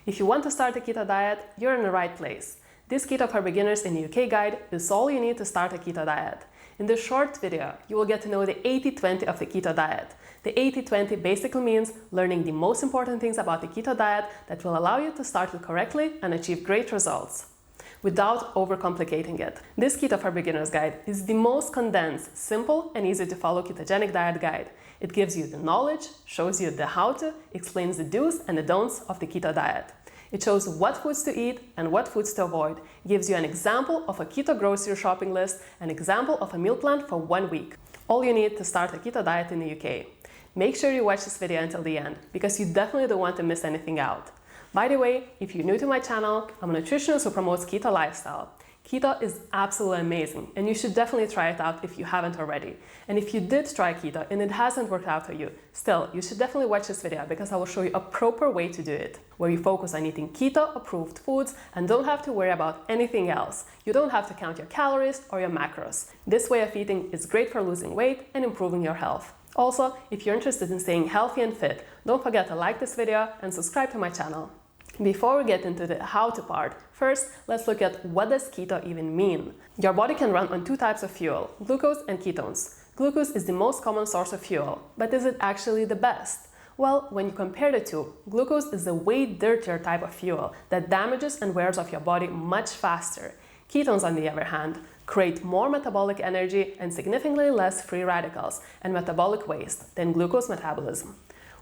If you want to start a keto diet, you're in the right place. This Keto for Beginners in the UK guide is all you need to start a keto diet. In this short video, you will get to know the 80-20 of the keto diet. The 80-20 basically means learning the most important things about the keto diet that will allow you to start it correctly and achieve great results without overcomplicating it. This Keto for Beginners guide is the most condensed, simple and easy to follow ketogenic diet guide. It gives you the knowledge, shows you the how to, explains the do's and the don'ts of the keto diet. It shows what foods to eat and what foods to avoid, gives you an example of a keto grocery shopping list, an example of a meal plan for 1 week. All you need to start a keto diet in the UK. Make sure you watch this video until the end, because you definitely don't want to miss anything out. By the way, if you're new to my channel, I'm a nutritionist who promotes keto lifestyle. Keto is absolutely amazing, and you should definitely try it out if you haven't already. And if you did try keto and it hasn't worked out for you, still, you should definitely watch this video because I will show you a proper way to do it, where you focus on eating keto-approved foods and don't have to worry about anything else. You don't have to count your calories or your macros. This way of eating is great for losing weight and improving your health. Also, if you're interested in staying healthy and fit, don't forget to like this video and subscribe to my channel. Before we get into the how-to part, first, let's look at what does keto even mean. Your body can run on two types of fuel, glucose and ketones. Glucose is the most common source of fuel, but is it actually the best? Well, when you compare the two, glucose is a way dirtier type of fuel that damages and wears off your body much faster. Ketones, on the other hand, create more metabolic energy and significantly less free radicals and metabolic waste than glucose metabolism.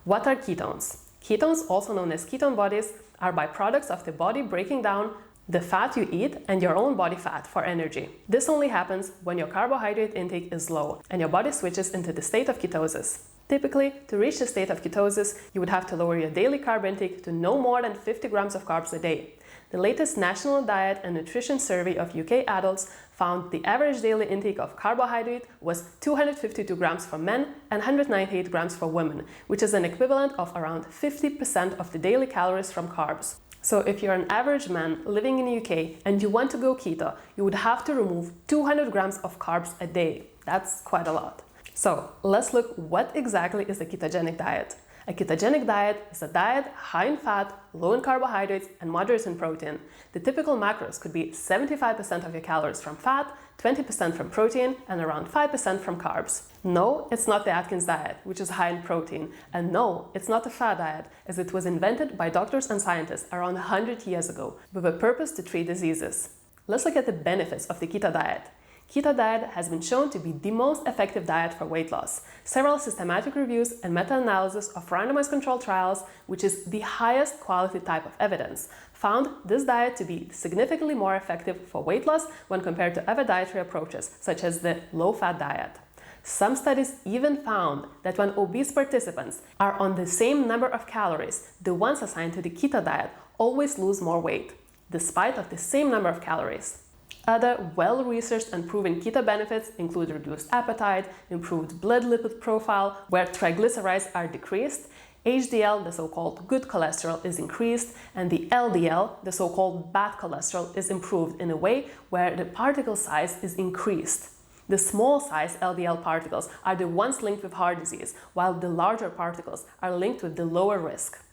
What are ketones? Ketones, also known as ketone bodies, are byproducts of the body breaking down the fat you eat and your own body fat for energy. This only happens when your carbohydrate intake is low and your body switches into the state of ketosis. Typically, to reach the state of ketosis, you would have to lower your daily carb intake to no more than 50 grams of carbs a day. The latest National Diet and Nutrition Survey of UK adults found the average daily intake of carbohydrate was 252 grams for men and 198 grams for women, which is an equivalent of around 50% of the daily calories from carbs. So if you're an average man living in the UK and you want to go keto, you would have to remove 200 grams of carbs a day. That's quite a lot. So let's look what exactly is a ketogenic diet. A ketogenic diet is a diet high in fat, low in carbohydrates, and moderate in protein. The typical macros could be 75% of your calories from fat, 20% from protein, and around 5% from carbs. No, it's not the Atkins diet, which is high in protein. And no, it's not a fad diet, as it was invented by doctors and scientists around 100 years ago with a purpose to treat diseases. Let's look at the benefits of the keto diet. Keto diet has been shown to be the most effective diet for weight loss. Several systematic reviews and meta-analysis of randomized controlled trials, which is the highest quality type of evidence, found this diet to be significantly more effective for weight loss when compared to other dietary approaches, such as the low-fat diet. Some studies even found that when obese participants are on the same number of calories, the ones assigned to the keto diet always lose more weight, despite of the same number of calories. Other well-researched and proven keto benefits include reduced appetite, improved blood lipid profile, where triglycerides are decreased, HDL, the so-called good cholesterol, is increased, and the LDL, the so-called bad cholesterol, is improved in a way where the particle size is increased. The small size LDL particles are the ones linked with heart disease, while the larger particles are linked with the lower risk.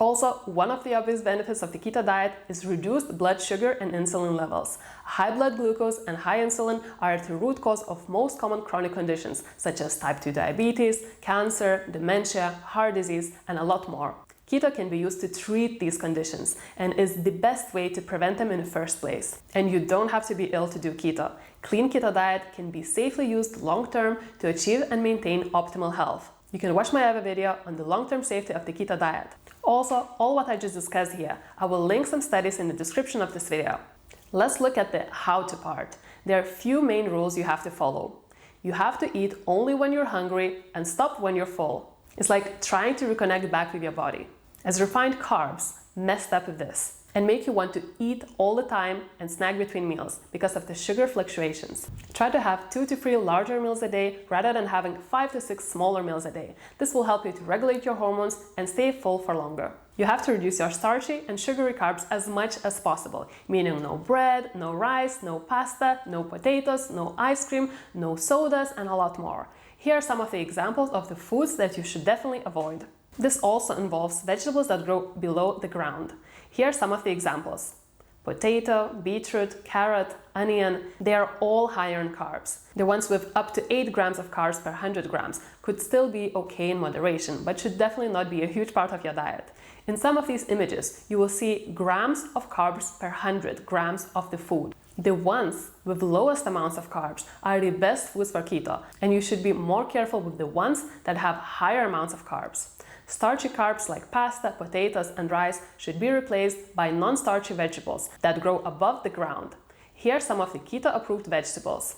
Also, one of the obvious benefits of the keto diet is reduced blood sugar and insulin levels. High blood glucose and high insulin are at the root cause of most common chronic conditions, such as type 2 diabetes, cancer, dementia, heart disease, and a lot more. Keto can be used to treat these conditions and is the best way to prevent them in the first place. And you don't have to be ill to do keto. Clean keto diet can be safely used long-term to achieve and maintain optimal health. You can watch my other video on the long-term safety of the keto diet. Also, all what I just discussed here, I will link some studies in the description of this video. Let's look at the how-to part. There are a few main rules you have to follow. You have to eat only when you're hungry and stop when you're full. It's like trying to reconnect back with your body, as refined carbs messed up with this and make you want to eat all the time and snack between meals because of the sugar fluctuations. Try to have 2 to 3 larger meals a day rather than having 5 to 6 smaller meals a day. This will help you to regulate your hormones and stay full for longer. You have to reduce your starchy and sugary carbs as much as possible, meaning no bread, no rice, no pasta, no potatoes, no ice cream, no sodas, and a lot more. Here are some of the examples of the foods that you should definitely avoid. This also involves vegetables that grow below the ground. Here are some of the examples. Potato, beetroot, carrot, onion, they are all higher in carbs. The ones with up to 8 grams of carbs per 100 grams could still be okay in moderation, but should definitely not be a huge part of your diet. In some of these images, you will see grams of carbs per 100 grams of the food. The ones with lowest amounts of carbs are the best foods for keto, and you should be more careful with the ones that have higher amounts of carbs. Starchy carbs like pasta, potatoes, and rice should be replaced by non-starchy vegetables that grow above the ground. Here are some of the keto-approved vegetables.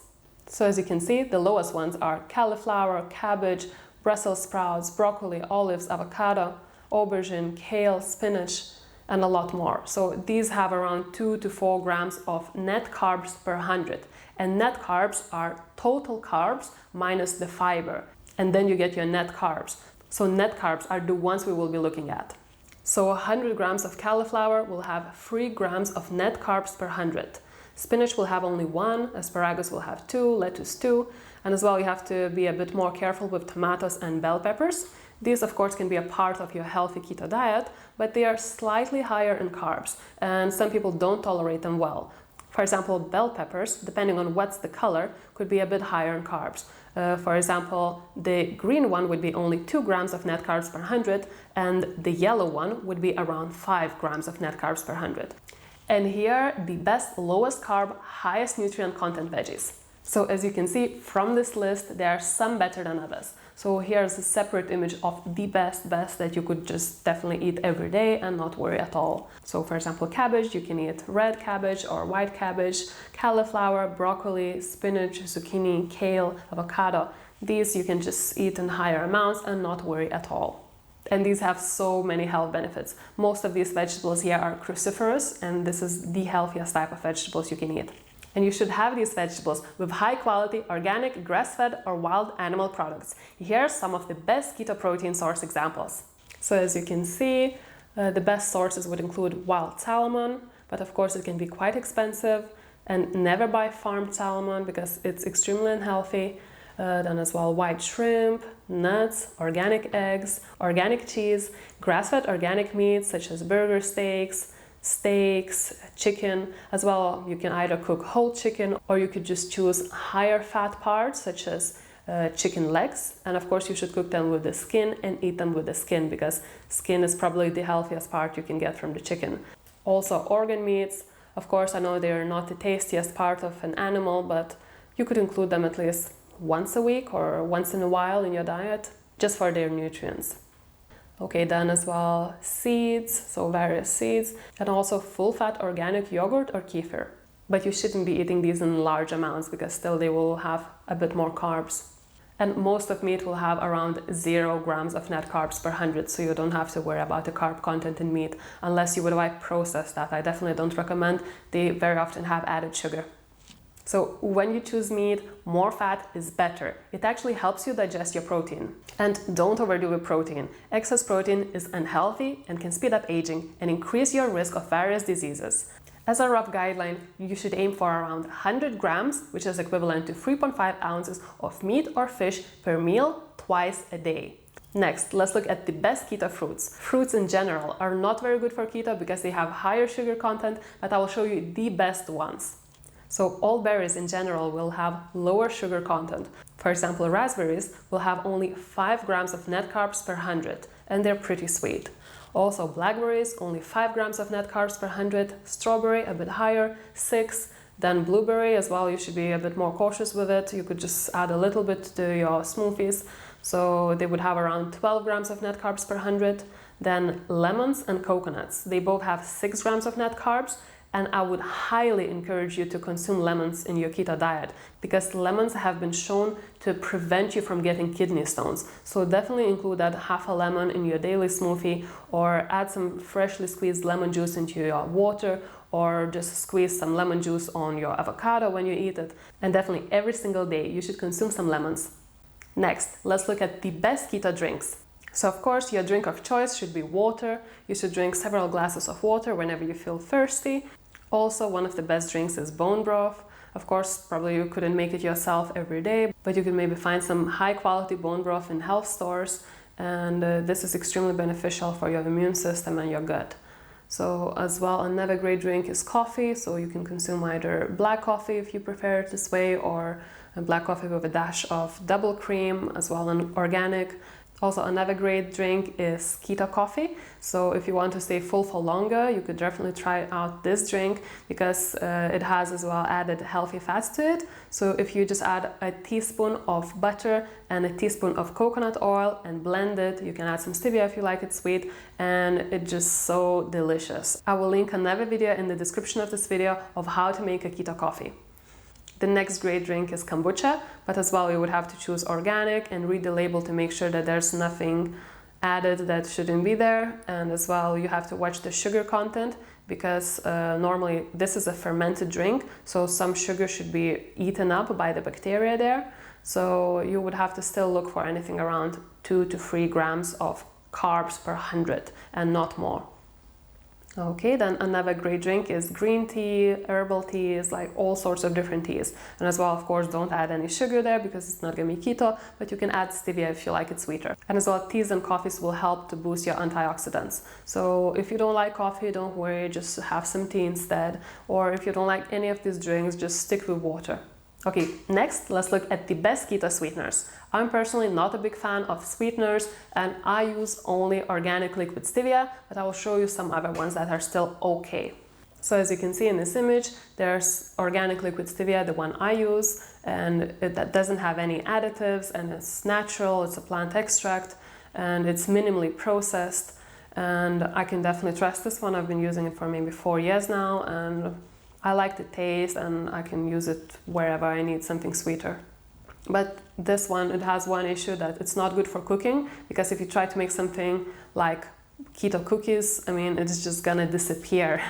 So as you can see, the lowest ones are cauliflower, cabbage, Brussels sprouts, broccoli, olives, avocado, aubergine, kale, spinach, and a lot more. So these have around 2 to 4 grams of net carbs per 100. And net carbs are total carbs minus the fiber. And then you get your net carbs. So net carbs are the ones we will be looking at. So 100 grams of cauliflower will have 3 grams of net carbs per 100. Spinach will have only 1, asparagus will have 2, lettuce 2, and as well you have to be a bit more careful with tomatoes and bell peppers. These of course can be a part of your healthy keto diet, but they are slightly higher in carbs, and some people don't tolerate them well. For example, bell peppers, depending on what's the color, could be a bit higher in carbs. For example, the green one would be only 2 grams of net carbs per 100, and the yellow one would be around 5 grams of net carbs per 100. And here, the best lowest carb, highest nutrient content veggies. So as you can see from this list, there are some better than others. So here's a separate image of the best that you could just definitely eat every day and not worry at all. So for example, cabbage, you can eat red cabbage or white cabbage, cauliflower, broccoli, spinach, zucchini, kale, avocado. These you can just eat in higher amounts and not worry at all. And these have so many health benefits. Most of these vegetables here are cruciferous, and this is the healthiest type of vegetables you can eat. And you should have these vegetables with high quality, organic, grass-fed or wild animal products. Here are some of the best keto protein source examples. So as you can see, the best sources would include wild salmon, but of course it can be quite expensive, and never buy farmed salmon because it's extremely unhealthy. Then as well white shrimp, nuts, organic eggs, organic cheese, grass-fed organic meats such as burger steaks, chicken. As well, you can either cook whole chicken or you could just choose higher fat parts such as chicken legs, and of course you should cook them with the skin and eat them with the skin because skin is probably the healthiest part you can get from the chicken. Also organ meats, of course I know they're not the tastiest part of an animal, but you could include them at least once a week or once in a while in your diet just for their nutrients. Okay, then as well seeds, so various seeds, and also full-fat organic yogurt or kefir. But you shouldn't be eating these in large amounts because still they will have a bit more carbs. And most of meat will have around 0 grams of net carbs per 100, so you don't have to worry about the carb content in meat unless you would like processed that. I definitely don't recommend. They very often have added sugar. So when you choose meat, more fat is better. It actually helps you digest your protein. And don't overdo with protein. Excess protein is unhealthy and can speed up aging and increase your risk of various diseases. As a rough guideline, you should aim for around 100 grams, which is equivalent to 3.5 ounces of meat or fish per meal twice a day. Next, let's look at the best keto fruits. Fruits in general are not very good for keto because they have higher sugar content, but I will show you the best ones. So all berries in general will have lower sugar content. For example, raspberries will have only 5 grams of net carbs per 100, and they're pretty sweet. Also blackberries, only 5 grams of net carbs per 100, strawberry a bit higher, 6, then blueberry as well, you should be a bit more cautious with it. You could just add a little bit to your smoothies. So they would have around 12 grams of net carbs per 100. Then lemons and coconuts, they both have 6 grams of net carbs. And I would highly encourage you to consume lemons in your keto diet because lemons have been shown to prevent you from getting kidney stones. So definitely include that half a lemon in your daily smoothie, or add some freshly squeezed lemon juice into your water, or just squeeze some lemon juice on your avocado when you eat it. And definitely every single day you should consume some lemons. Next, let's look at the best keto drinks. So of course your drink of choice should be water. You should drink several glasses of water whenever you feel thirsty. Also, one of the best drinks is bone broth. Of course, probably you couldn't make it yourself every day, but you could maybe find some high quality bone broth in health stores. and this is extremely beneficial for your immune system and your gut. So as well, another great drink is coffee. So you can consume either black coffee if you prefer it this way, or a black coffee with a dash of double cream, as well as organic. Also, another great drink is keto coffee. So if you want to stay full for longer, you could definitely try out this drink, because it has as well added healthy fats to it. So if you just add a teaspoon of butter and a teaspoon of coconut oil and blend it, you can add some stevia if you like it sweet, and it's just so delicious. I will link another video in the description of this video of how to make a keto coffee. The next great drink is kombucha, but as well you would have to choose organic and read the label to make sure that there's nothing added that shouldn't be there. And as well you have to watch the sugar content, because normally this is a fermented drink, so some sugar should be eaten up by the bacteria there. So you would have to still look for anything around 2 to 3 grams of carbs per 100 and not more. Okay, then another great drink is green tea, herbal teas, like all sorts of different teas. And as well, of course, don't add any sugar there because it's not going to be keto, but you can add stevia if you like it sweeter. And as well, teas and coffees will help to boost your antioxidants. So if you don't like coffee, don't worry, just have some tea instead. Or if you don't like any of these drinks, just stick with water. Okay, next, let's look at the best keto sweeteners. I'm personally not a big fan of sweeteners, and I use only organic liquid stevia, but I will show you some other ones that are still okay. So as you can see in this image, there's organic liquid stevia, the one I use, and that doesn't have any additives, and it's natural, it's a plant extract, and it's minimally processed, and I can definitely trust this one. I've been using it for maybe 4 years now, and I like the taste, and I can use it wherever I need something sweeter. But this one, it has one issue, that it's not good for cooking, because if you try to make something like keto cookies, I mean, it's just gonna disappear.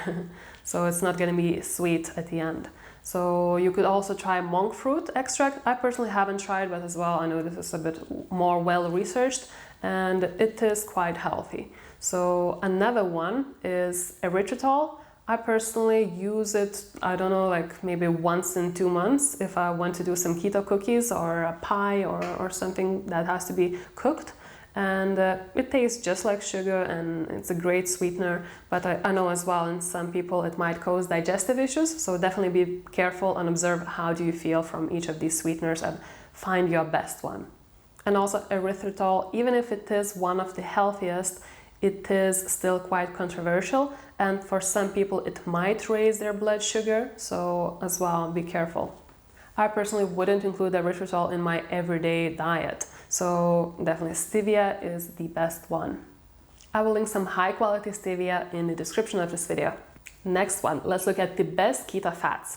So it's not gonna be sweet at the end. So you could also try monk fruit extract. I personally haven't tried, but as well, I know this is a bit more well researched, and it is quite healthy. So another one is erythritol. I personally use it, I don't know, like maybe once in 2 months if I want to do some keto cookies or a pie or something that has to be cooked. And it tastes just like sugar, and it's a great sweetener, but I know as well in some people it might cause digestive issues, so definitely be careful and observe how do you feel from each of these sweeteners and find your best one. And also erythritol, even if it is one of the healthiest, it is still quite controversial, and for some people it might raise their blood sugar, so as well be careful. I personally wouldn't include erythritol in my everyday diet, so definitely stevia is the best one. I will link some high quality stevia in the description of this video. Next one, let's look at the best keto fats.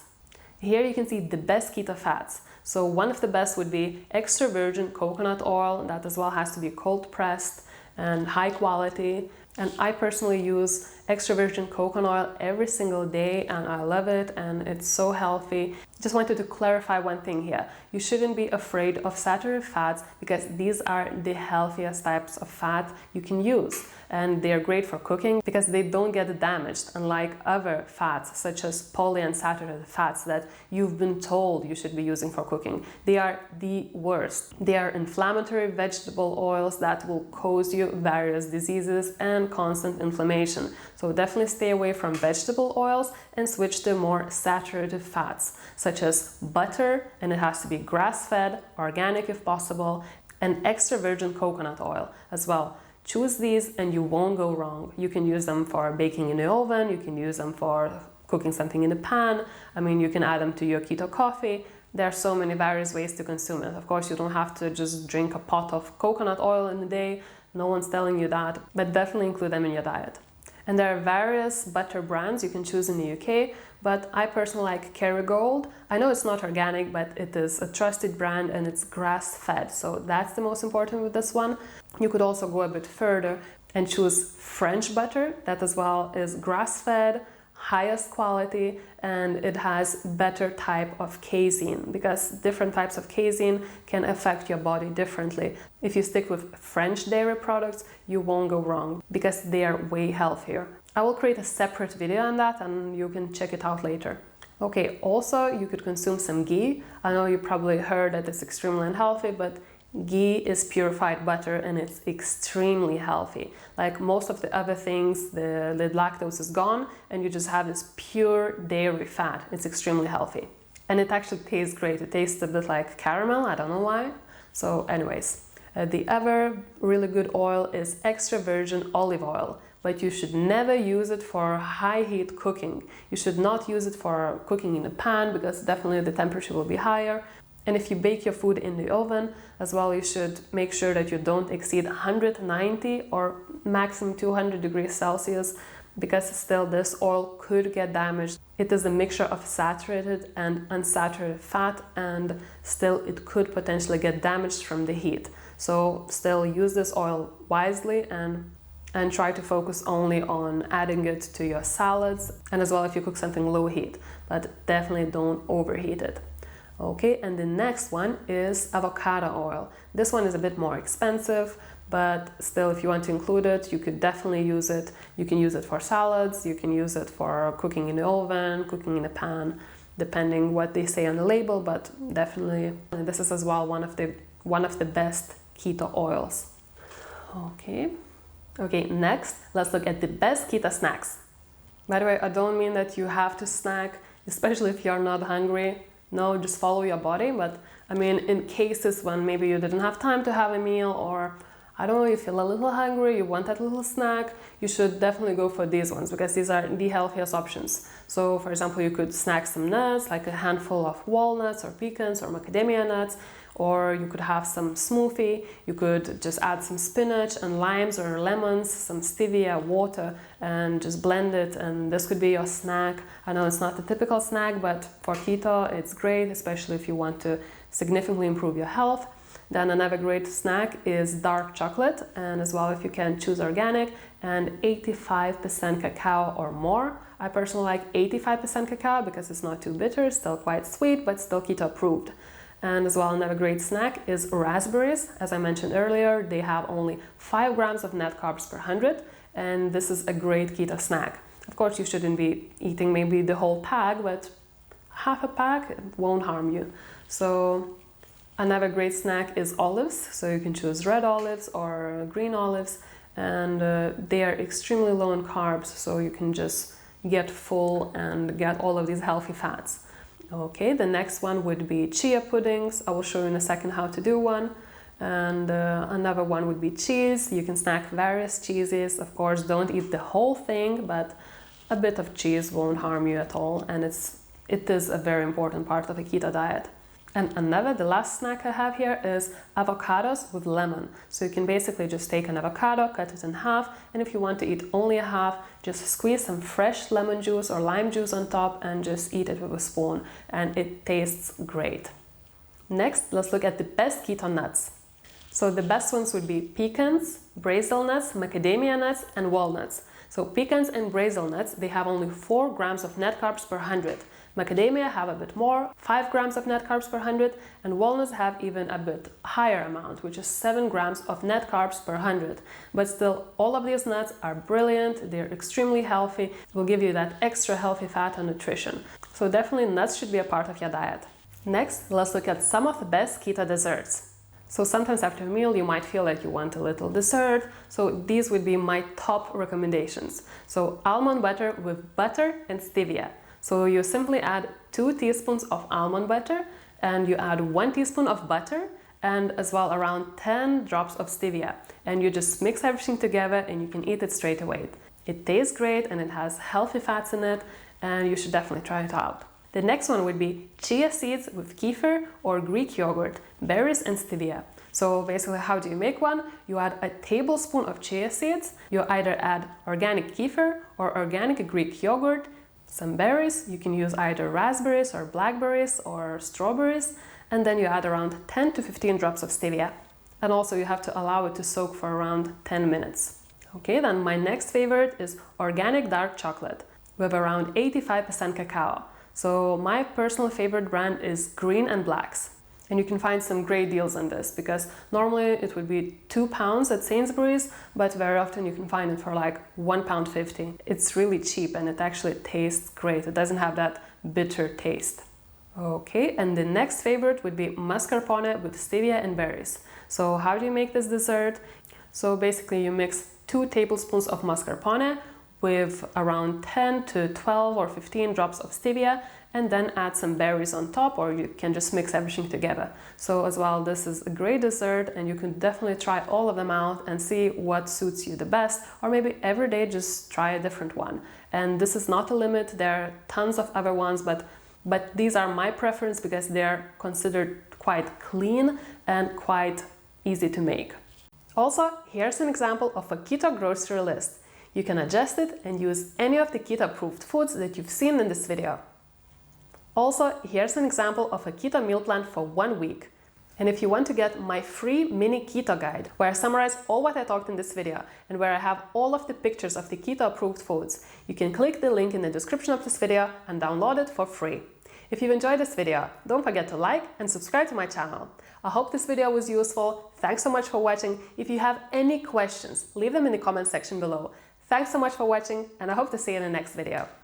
Here you can see the best keto fats. So one of the best would be extra virgin coconut oil, that as well has to be cold pressed and high quality. And I personally use extra virgin coconut oil every single day, and I love it, and it's so healthy. Just wanted to clarify one thing here. You shouldn't be afraid of saturated fats, because these are the healthiest types of fat you can use. And they're great for cooking because they don't get damaged, unlike other fats such as polyunsaturated fats that you've been told you should be using for cooking. They are the worst. They are inflammatory vegetable oils that will cause you various diseases and constant inflammation. So definitely stay away from vegetable oils and switch to more saturated fats such as butter, and it has to be grass-fed, organic if possible, and extra virgin coconut oil as well. Choose these and you won't go wrong. You can use them for baking in the oven, you can use them for cooking something in the pan. I mean, you can add them to your keto coffee. There are so many various ways to consume it. Of course, you don't have to just drink a pot of coconut oil in a day. No one's telling you that, but definitely include them in your diet. And there are various butter brands you can choose in the UK, but I personally like Kerrygold. I know it's not organic, but it is a trusted brand and it's grass-fed, so that's the most important with this one. You could also go a bit further and choose French butter, that as well is grass-fed, highest quality, and it has better type of casein, because different types of casein can affect your body differently. If you stick with French dairy products, you won't go wrong because they are way healthier. I will create a separate video on that and you can check it out later. Okay, also you could consume some ghee. I know you probably heard that it's extremely unhealthy, but Ghee is purified butter and it's extremely healthy. Like most of the other things, the lactose is gone and you just have this pure dairy fat. It's extremely healthy. And it actually tastes great. It tastes a bit like caramel, I don't know why. So anyways, the other really good oil is extra virgin olive oil. But you should never use it for high heat cooking. You should not use it for cooking in a pan because definitely the temperature will be higher. And if you bake your food in the oven as well, you should make sure that you don't exceed 190 or maximum 200 degrees Celsius, because still this oil could get damaged. It is a mixture of saturated and unsaturated fat, and still it could potentially get damaged from the heat. So still use this oil wisely and try to focus only on adding it to your salads, and as well if you cook something low heat, but definitely don't overheat it. Okay, and the next one is avocado oil. This one is a bit more expensive, but still if you want to include it, you could definitely use it. You can use it for salads, you can use it for cooking in the oven, cooking in a pan, depending what they say on the label, but definitely this is as well one of the best keto oils. Okay, next, let's look at the best keto snacks. By the way, I don't mean that you have to snack, especially if you're not hungry. No, just follow your body. But I mean, in cases when maybe you didn't have time to have a meal, or I don't know, you feel a little hungry, you want that little snack, you should definitely go for these ones because these are the healthiest options. So for example, you could snack some nuts, like a handful of walnuts or pecans or macadamia nuts, or you could have some smoothie. You could just add some spinach and limes or lemons, some stevia, water, and just blend it, and this could be your snack. I know it's not the typical snack, but for keto it's great, especially if you want to significantly improve your health. Then another great snack is dark chocolate, and as well if you can choose organic and 85% cacao or more. I personally like 85% cacao because it's not too bitter, still quite sweet, but still keto approved. And as well, another great snack is raspberries. As I mentioned earlier, they have only 5 grams of net carbs per 100, and this is a great keto snack. Of course, you shouldn't be eating maybe the whole pack, but half a pack won't harm you. So another great snack is olives. So you can choose red olives or green olives, and they are extremely low in carbs, so you can just get full and get all of these healthy fats. Okay, the next one would be chia puddings. I will show you in a second how to do one. And another one would be cheese. You can snack various cheeses. Of course, don't eat the whole thing, but a bit of cheese won't harm you at all. And it is a very important part of a keto diet. And the last snack I have here is avocados with lemon. So you can basically just take an avocado, cut it in half, and if you want to eat only a half, just squeeze some fresh lemon juice or lime juice on top and just eat it with a spoon, and it tastes great. Next, let's look at the best keto nuts. So the best ones would be pecans, Brazil nuts, macadamia nuts, and walnuts. So pecans and Brazil nuts, they have only 4 grams of net carbs per 100. Macadamia have a bit more, 5 grams of net carbs per 100, and walnuts have even a bit higher amount, which is 7 grams of net carbs per 100. But still, all of these nuts are brilliant, they're extremely healthy, will give you that extra healthy fat and nutrition. So definitely nuts should be a part of your diet. Next, let's look at some of the best keto desserts. So sometimes after a meal you might feel like you want a little dessert, so these would be my top recommendations. So almond butter with butter and stevia. So you simply add 2 teaspoons of almond butter, and you add 1 teaspoon of butter, and as well around 10 drops of stevia. And you just mix everything together and you can eat it straight away. It tastes great and it has healthy fats in it, and you should definitely try it out. The next one would be chia seeds with kefir or Greek yogurt, berries and stevia. So basically, how do you make one? You add a tablespoon of chia seeds, you either add organic kefir or organic Greek yogurt, some berries, you can use either raspberries or blackberries or strawberries, and then you add around 10 to 15 drops of stevia. And also you have to allow it to soak for around 10 minutes. Okay, then my next favorite is organic dark chocolate with around 85% cacao. So my personal favorite brand is Green and Black's. And you can find some great deals on this, because normally it would be £2 at Sainsbury's, but very often you can find it for like £1.50. It's really cheap and it actually tastes great. It doesn't have that bitter taste. Okay, and the next favorite would be mascarpone with stevia and berries. So how do you make this dessert? So basically you mix 2 tablespoons of mascarpone with around 10 to 12 or 15 drops of stevia, and then add some berries on top, or you can just mix everything together. So as well, this is a great dessert, and you can definitely try all of them out and see what suits you the best, or maybe every day just try a different one. And this is not a limit, there are tons of other ones, but these are my preference because they're considered quite clean and quite easy to make. Also, here's an example of a keto grocery list. You can adjust it and use any of the keto-approved foods that you've seen in this video. Also, here's an example of a keto meal plan for 1 week. And if you want to get my free mini keto guide, where I summarize all what I talked in this video and where I have all of the pictures of the keto-approved foods, you can click the link in the description of this video and download it for free. If you've enjoyed this video, don't forget to like and subscribe to my channel. I hope this video was useful. Thanks so much for watching. If you have any questions, leave them in the comment section below. Thanks so much for watching, and I hope to see you in the next video.